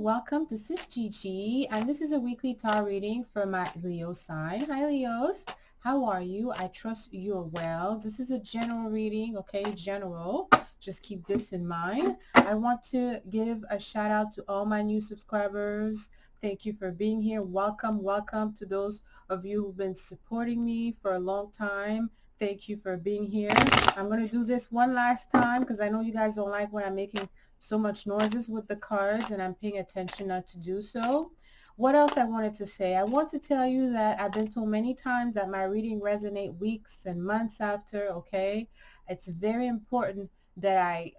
welcome. This is Gigi, and this is a weekly tarot reading for my Leo sign. Hi, Leos. How are you? I trust you're well. This is a general reading, okay? General. Just keep this in mind. I want to give a shout out to all my new subscribers. Thank you for being here. Welcome, welcome to those of you who've been supporting me for a long time. Thank you for being here. I'm going to do this one last time because I know you guys don't like when I'm making so much noises with the cards, and I'm paying attention not to do so. What else I wanted to say? I want to tell you that I've been told many times that my reading resonate weeks and months after, okay? It's very important that I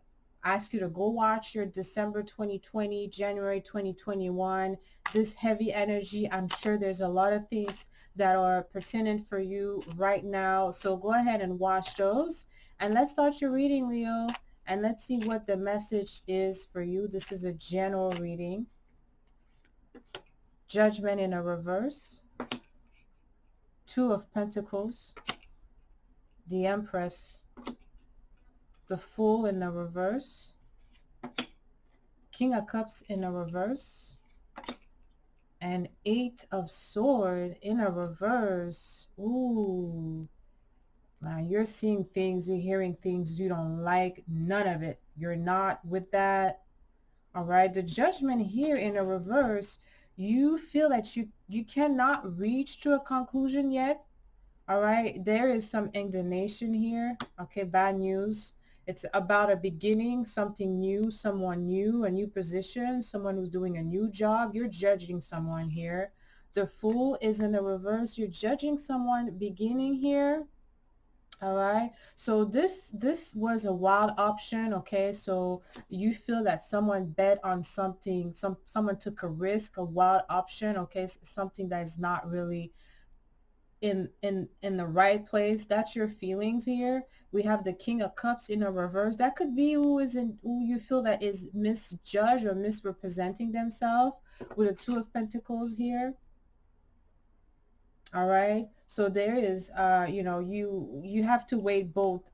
ask you to go watch your December 2020, January 2021, this heavy energy. I'm sure there's a lot of things that are pertinent for you right now. So go ahead and watch those. And let's start your reading, Leo. And let's see what the message is for you. This is a general reading. Judgment in a reverse. Two of Pentacles. The Empress. The Fool in the reverse. King of Cups in a reverse. And Eight of Swords in a reverse. Ooh. Now you're seeing things, you're hearing things you don't like. None of it. You're not with that. All right. The Judgment here in a reverse, you feel that you cannot reach to a conclusion yet. All right. There is some indignation here. Okay. Bad news. It's about a beginning, something new, someone new, a new position, someone who's doing a new job. You're judging someone here. The Fool is in the reverse. You're judging someone beginning here. All right, so this was a wild option. Okay, so you feel that someone bet on something, someone took a risk, a wild option. Okay, something that is not really in the right place. That's your feelings here. We have the King of Cups in a reverse. That could be who you feel that is misjudged or misrepresenting themselves, with the Two of Pentacles here. All right, so there is you have to weigh both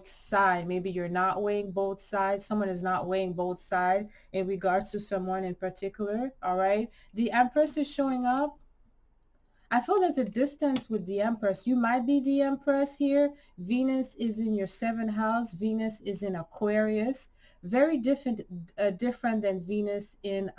sides. Maybe you're not weighing both sides. Someone is not weighing both sides in regards to someone in particular. All right, the Empress is showing up. I feel there's a distance with the Empress. You might be the Empress here. Venus is in your 7th house. Venus is in Aquarius. Very different than Venus in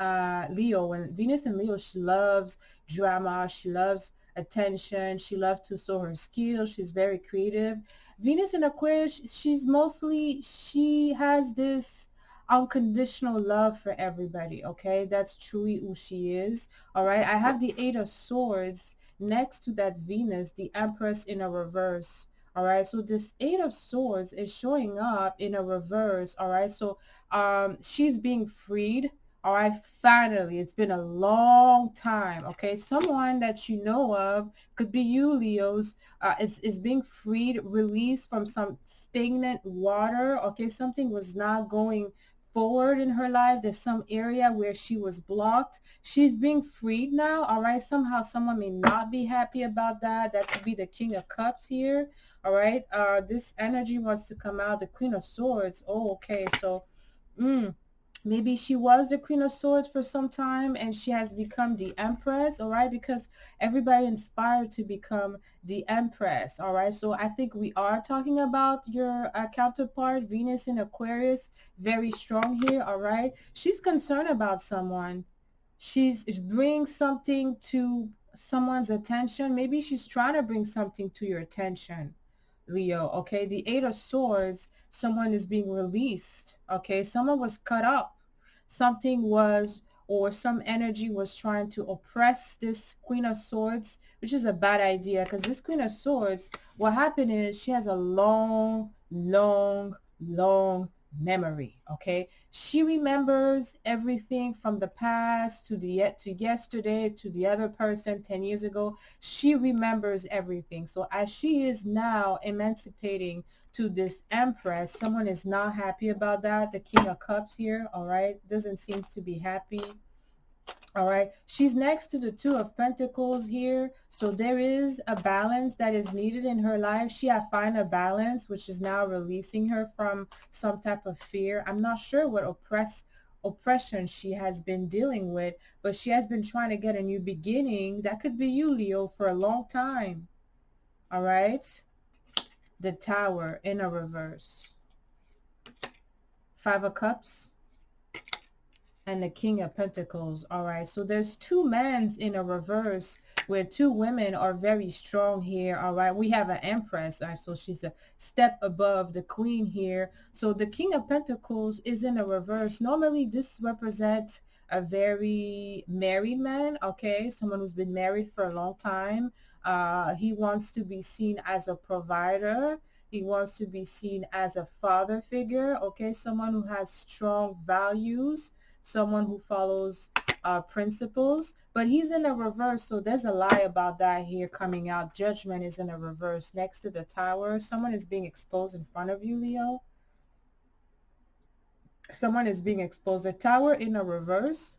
Leo. And Venus in Leo, she loves drama. She loves attention. She loves to show her skills. She's very creative. Venus in Aquarius, she has this unconditional love for everybody. Okay, that's truly who she is. All right, I have the Eight of Swords next to that Venus, the Empress in a reverse. All right, so this Eight of Swords is showing up in a reverse. All right, so she's being freed. All right, finally, it's been a long time. Okay, someone that you know of, could be you, Leos, is being freed, released from some stagnant water. Okay, something was not going forward in her life. There's some area where she was blocked. She's being freed now. All right, somehow someone may not be happy about that. That could be the King of Cups here. All right, this energy wants to come out. The Queen of Swords. Oh, okay, so maybe she was the Queen of Swords for some time and she has become the Empress. All right, because everybody inspired to become the Empress. All right, so I think we are talking about your counterpart, Venus in Aquarius. Very strong here. All right, she's concerned about someone. She's bringing something to someone's attention. Maybe she's trying to bring something to your attention, Leo. Okay, the Eight of Swords, someone is being released. Okay, someone was cut up. Something was, or some energy was trying to oppress this Queen of Swords, which is a bad idea, because this Queen of Swords, what happened is she has a long memory. Okay, she remembers everything from the past to yesterday, to the other person 10 years ago. She remembers everything. So as she is now emancipating to this Empress, someone is not happy about that. The King of Cups here, all right, doesn't seem to be happy. All right, she's next to the Two of Pentacles here, so there is a balance that is needed in her life. She has found a balance, which is now releasing her from some type of fear. I'm not sure what oppression she has been dealing with, but she has been trying to get a new beginning. That could be you, Leo, for a long time. All right. The Tower in a reverse. Five of Cups and the King of Pentacles. All right, so there's two men's in a reverse where two women are very strong here. All right, we have an Empress, all right, so she's a step above the Queen here. So the King of Pentacles is in a reverse. Normally this represents a very married man, okay, someone who's been married for a long time. He wants to be seen as a provider. He wants to be seen as a father figure, okay, someone who has strong values, someone who follows principles, but he's in a reverse, so there's a lie about that here coming out. Judgment is in a reverse next to the Tower. Someone is being exposed in front of you, Leo. Someone is being exposed. The Tower in a reverse.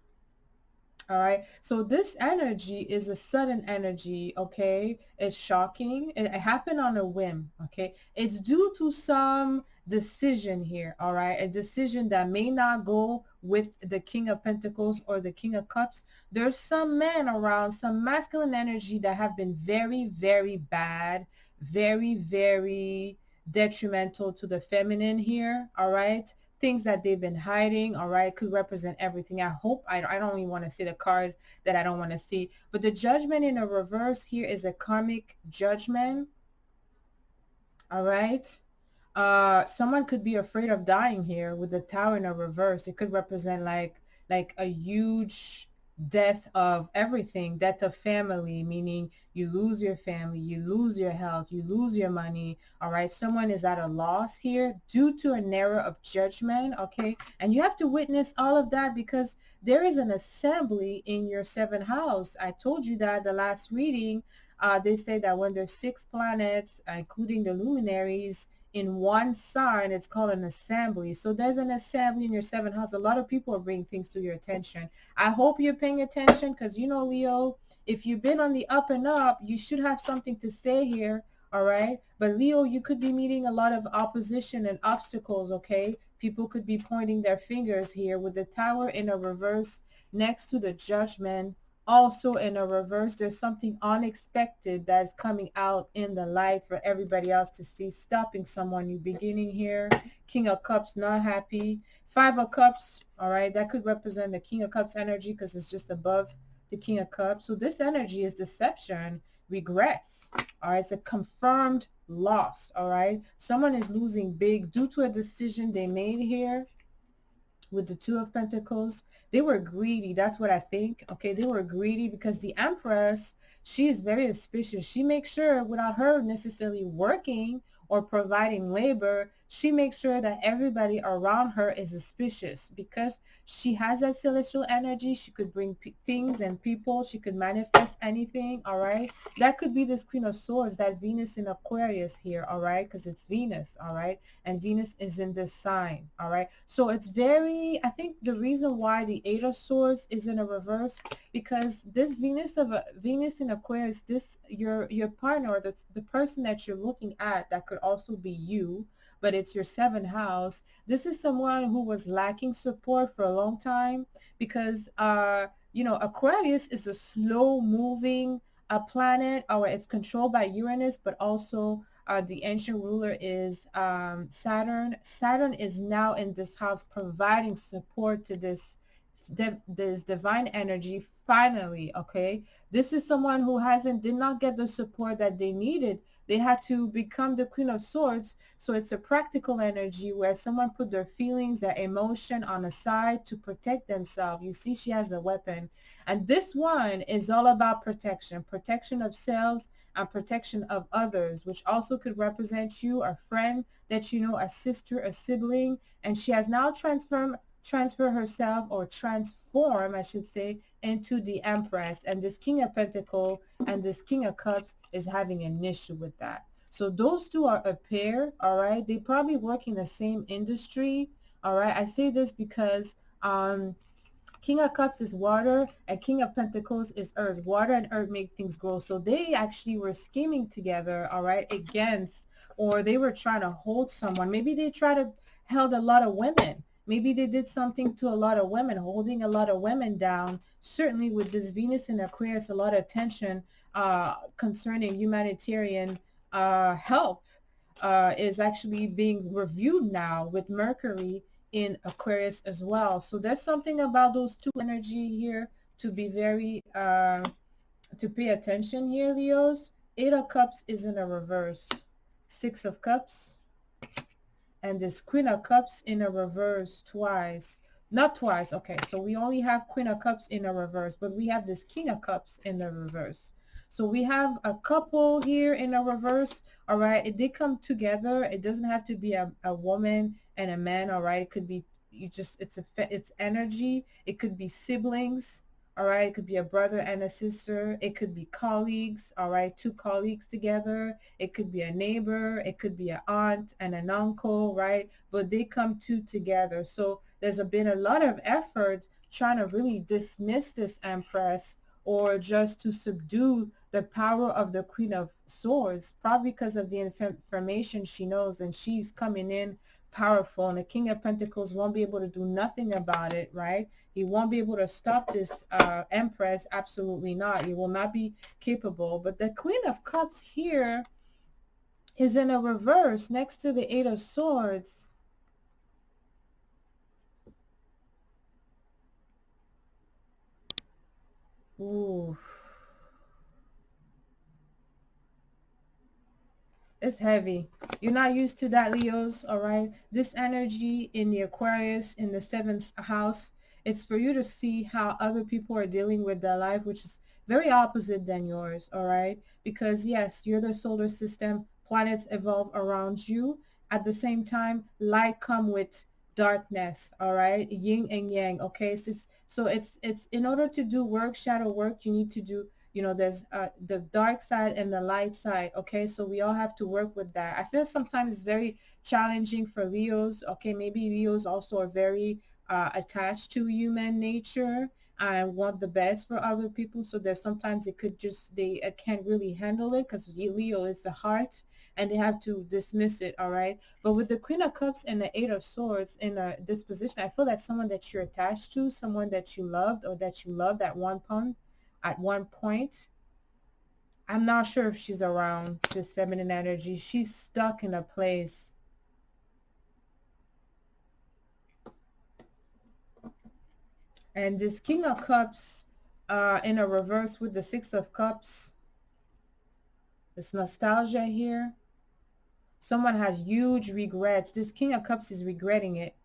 All right, so this energy is a sudden energy, okay? It's shocking. It happened on a whim, okay? It's due to some decision here, all right? A decision that may not go with the King of Pentacles or the King of Cups. There's some men around, some masculine energy that have been very, very bad, very, very detrimental to the feminine here, all right? Things that they've been hiding, all right, could represent everything. I don't even want to see the card that I don't want to see, but the Judgment in a reverse here is a karmic judgment, all right. Someone could be afraid of dying here with the Tower in a reverse. It could represent like a huge death of everything, death of family, meaning you lose your family, you lose your health, you lose your money. All right, someone is at a loss here due to an error of judgment, okay? And you have to witness all of that because there is an assembly in your seventh house. I told you that the last reading. They say that when there's 6 planets, including the luminaries, in one sign, it's called an assembly. So there's an assembly in your seventh house. A lot of people are bringing things to your attention. I hope you're paying attention because, you know, Leo, if you've been on the up and up, you should have something to say here, all right? But Leo, you could be meeting a lot of opposition and obstacles, okay? People could be pointing their fingers here with the Tower in a reverse next to the Judgment. Also in a reverse, there's something unexpected that's coming out in the light for everybody else to see, stopping someone new beginning here. King of Cups, not happy. Five of Cups, all right, that could represent the King of Cups energy because it's just above the King of Cups. So this energy is deception, regrets, all right, it's a confirmed loss, all right. Someone is losing big due to a decision they made here with the Two of Pentacles. They were greedy. That's what I think. Okay, they were greedy because the Empress, she is very suspicious. She makes sure without her necessarily working or providing labor, she makes sure that everybody around her is suspicious because she has that celestial energy. She could bring things and people. She could manifest anything, all right? That could be this Queen of Swords, that Venus in Aquarius here, all right? Because it's Venus, all right? And Venus is in this sign, all right? So it's very, I think the reason why the Eight of Swords is in a reverse, because this Venus in Aquarius, this your partner, the person that you're looking at, that could also be you, but it's your seventh house. This is someone who was lacking support for a long time because you know, Aquarius is a slow moving planet, or it's controlled by Uranus, but also the ancient ruler is Saturn. Saturn is now in this house providing support to this divine energy finally, okay? This is someone who did not get the support that they needed. They had to become the Queen of Swords. So it's a practical energy where someone put their feelings, their emotion on the side to protect themselves. You see, she has a weapon. And this one is all about protection, protection of selves and protection of others, which also could represent you, a friend that you know, a sister, a sibling. And she has now transfer herself, or transform, I should say, into the Empress. And this King of Pentacles and this King of Cups is having an issue with that. So those two are a pair, all right? They probably work in the same industry, all right? I say this because King of Cups is water and King of Pentacles is earth. Water and earth make things grow. So they actually were scheming together, all right, against, or they were trying to hold someone. Maybe they tried to held a lot of women. Maybe they did something to a lot of women, holding a lot of women down. Certainly with this Venus in Aquarius, a lot of tension concerning humanitarian help is actually being reviewed now with Mercury in Aquarius as well. So there's something about those two energy here to be very to pay attention here, Leos. Eight of Cups is in a reverse. Six of Cups and this Queen of Cups in a reverse twice. Not twice. Okay, so we only have Queen of Cups in a reverse, but we have this King of Cups in the reverse. So we have a couple here in a reverse. All right, it did come together. It doesn't have to be a woman and a man. All right, it could be it's energy. It could be siblings. All right, it could be a brother and a sister. It could be colleagues. All right, two colleagues together. It could be a neighbor. It could be an aunt and an uncle, right? But they come two together. So been a lot of effort trying to really dismiss this Empress or just to subdue the power of the Queen of Swords, probably because of the information she knows, and she's coming in powerful, and the King of Pentacles won't be able to do nothing about it, right? He won't be able to stop this Empress. Absolutely not. He will not be capable. But the Queen of Cups here is in a reverse next to the Eight of Swords. Ooh. It's heavy. You're not used to that, Leos, all right? This energy in the Aquarius, in the seventh house, it's for you to see how other people are dealing with their life, which is very opposite than yours, all right? Because yes, you're the solar system, planets evolve around you. At the same time, light come with darkness, all right? Yin and yang, okay? So it's in order to do work, shadow work, you need to do, there's the dark side and the light side. Okay, so we all have to work with that. I feel sometimes it's very challenging for Leos. Okay, maybe Leos also are very attached to human nature and want the best for other people. So there's sometimes it could just they can't really handle it because Leo is the heart and they have to dismiss it. All right, but with the Queen of Cups and the Eight of Swords in a disposition, I feel that's someone that you're attached to, someone that you loved or that you loved at one point. I'm not sure if she's around, this feminine energy. She's stuck in a place. And this King of Cups in a reverse with the Six of Cups. This nostalgia here. Someone has huge regrets. This King of Cups is regretting it.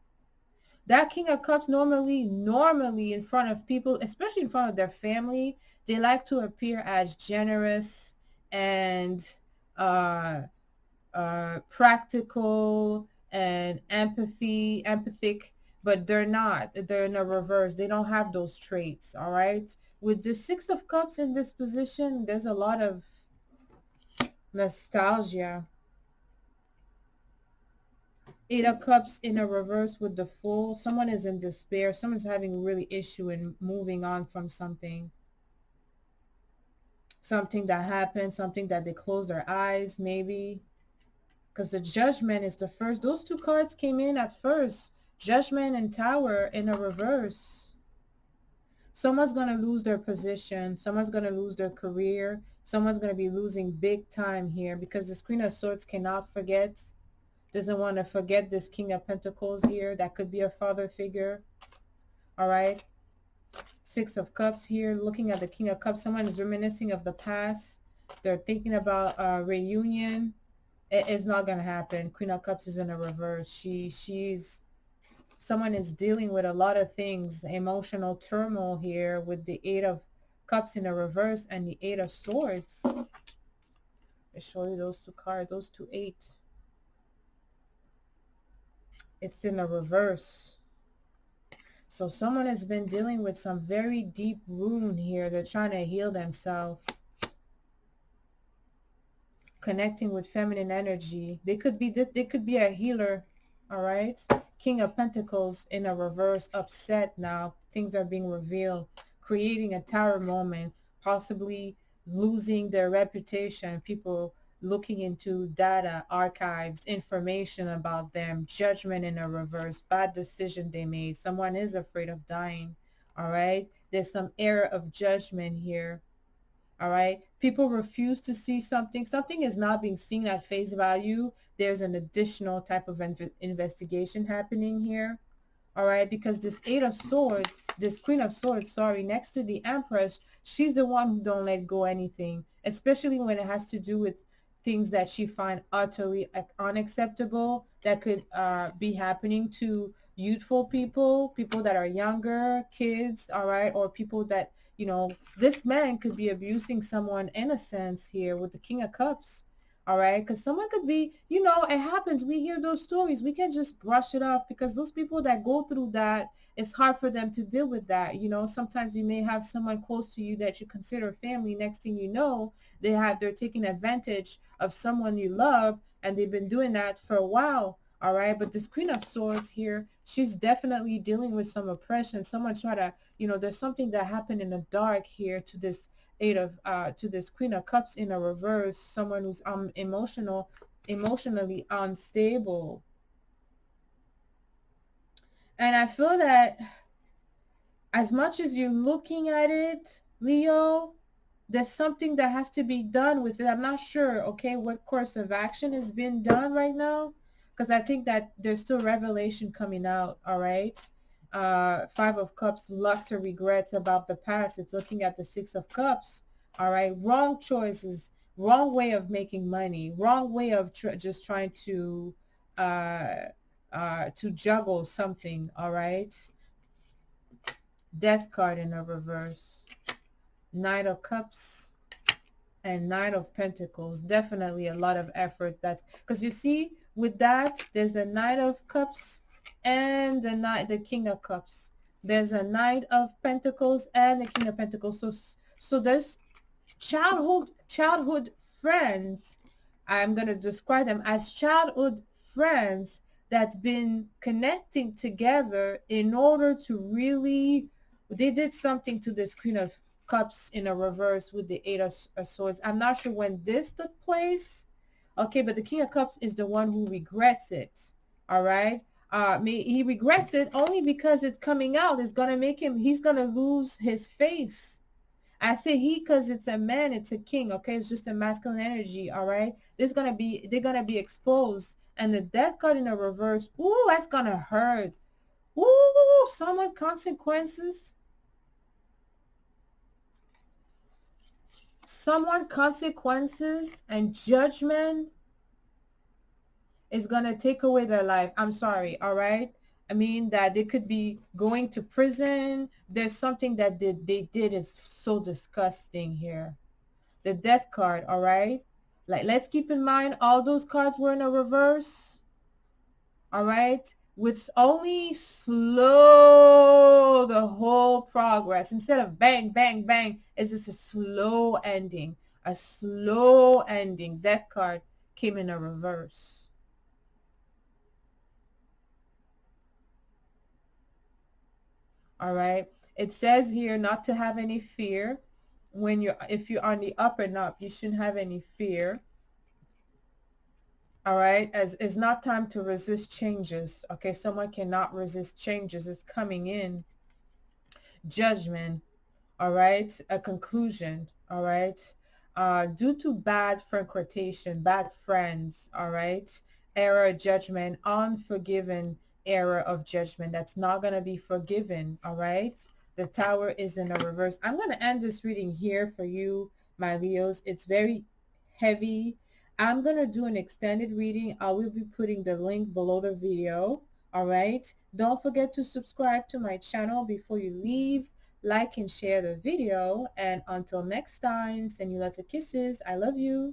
That King of Cups normally in front of people, especially in front of their family, they like to appear as generous and practical and empathic, but they're not. They're in a reverse. They don't have those traits, all right? With the Six of Cups in this position, there's a lot of nostalgia. Eight of Cups in a reverse with the Fool. Someone is in despair. Someone's having a really issue in moving on from something. Something that happened, something that they closed their eyes, maybe. Because the Judgment is the first. Those two cards came in at first. Judgment and Tower in a reverse. Someone's going to lose their position. Someone's going to lose their career. Someone's going to be losing big time here because this Queen of Swords cannot forget. Doesn't want to forget this King of Pentacles here. That could be a father figure. All right. Six of Cups here. Looking at the King of Cups. Someone is reminiscing of the past. They're thinking about a reunion. It's not going to happen. Queen of Cups is in a reverse. Someone is dealing with a lot of things, emotional turmoil here with the Eight of Cups in a reverse and the Eight of Swords. I show you those two cards, those two eights. It's in a reverse. So someone has been dealing with some very deep wound here. They're trying to heal themselves. Connecting with feminine energy. They could be a healer, all right? King of Pentacles in a reverse, upset now. Things are being revealed. Creating a tower moment. Possibly losing their reputation. People looking into data, archives, information about them, judgment in a reverse, bad decision they made. Someone is afraid of dying. All right. There's some error of judgment here. All right. People refuse to see something. Something is not being seen at face value. There's an additional type of investigation happening here. All right, because this Eight of Swords, this Queen of Swords, sorry, next to the Empress, she's the one who don't let go anything, especially when it has to do with things that she find utterly unacceptable that could be happening to youthful people, people that are younger, kids, all right, or people that, you know, this man could be abusing someone in a sense here with the King of Cups. All right, because someone could be, you know, it happens. We hear those stories. We can just brush it off because those people that go through that, it's hard for them to deal with that. You know, sometimes you may have someone close to you that you consider family. Next thing you know, they're taking advantage of someone you love, and they've been doing that for a while. All right, but this Queen of Swords here, she's definitely dealing with some oppression. Someone try to, you know, there's something that happened in the dark here to this Eight of to this Queen of Cups in a reverse, someone who's emotionally unstable. And I feel that as much as you're looking at it, Leo, there's something that has to be done with it. I'm not sure, okay, what course of action has been done right now, because I think that there's still revelation coming out, all right? Five of Cups, lots of regrets about the past. It's looking at the Six of Cups, all right? Wrong choices, wrong way of making money, wrong way of just trying uh, to juggle something, all right? Death card in a reverse. Knight of Cups and Knight of Pentacles. Definitely a lot of effort. That's because you see with that there's a Knight of Cups and the King of Cups. There's a Knight of Pentacles and the King of Pentacles. So there's childhood friends. I'm going to describe them as childhood friends that's been connecting together in order to really, they did something to this Queen of Cups in a reverse with the Eight of Swords. I'm not sure when this took place. Okay, but the King of Cups is the one who regrets it. All right. He regrets it only because it's coming out. It's going to make him, he's going to lose his face. I say he because it's a man, it's a king, okay? It's just a masculine energy, all right? They're gonna be exposed. And the death card in the reverse, ooh, that's gonna hurt. Ooh, someone consequences. Someone consequences and judgment is gonna take away their life. I'm sorry, all right? I mean that they could be going to prison. There's something that they did is so disgusting here. The death card, all right? Like, let's keep in mind all those cards were in a reverse, all right? Which only slow the whole progress. Instead of bang, bang, bang, it's just a slow ending. A slow ending. Death card came in a reverse. All right? It says here not to have any fear. If you're on the up and up, you shouldn't have any fear. All right, as it's not time to resist changes. Okay, someone cannot resist changes. It's coming in. Judgment. All right, a conclusion. All right, due to bad frequentation, bad friends. All right, error, judgment, unforgiven error of judgment that's not going to be forgiven. All right, the Tower is in a reverse. I'm going to end this reading here for you, my Leos. It's very heavy. I'm going to do an extended reading. I will be putting the link below the video. All right, don't forget to subscribe to my channel before you leave. Like and share the video, and until next time, send you lots of kisses. I love you.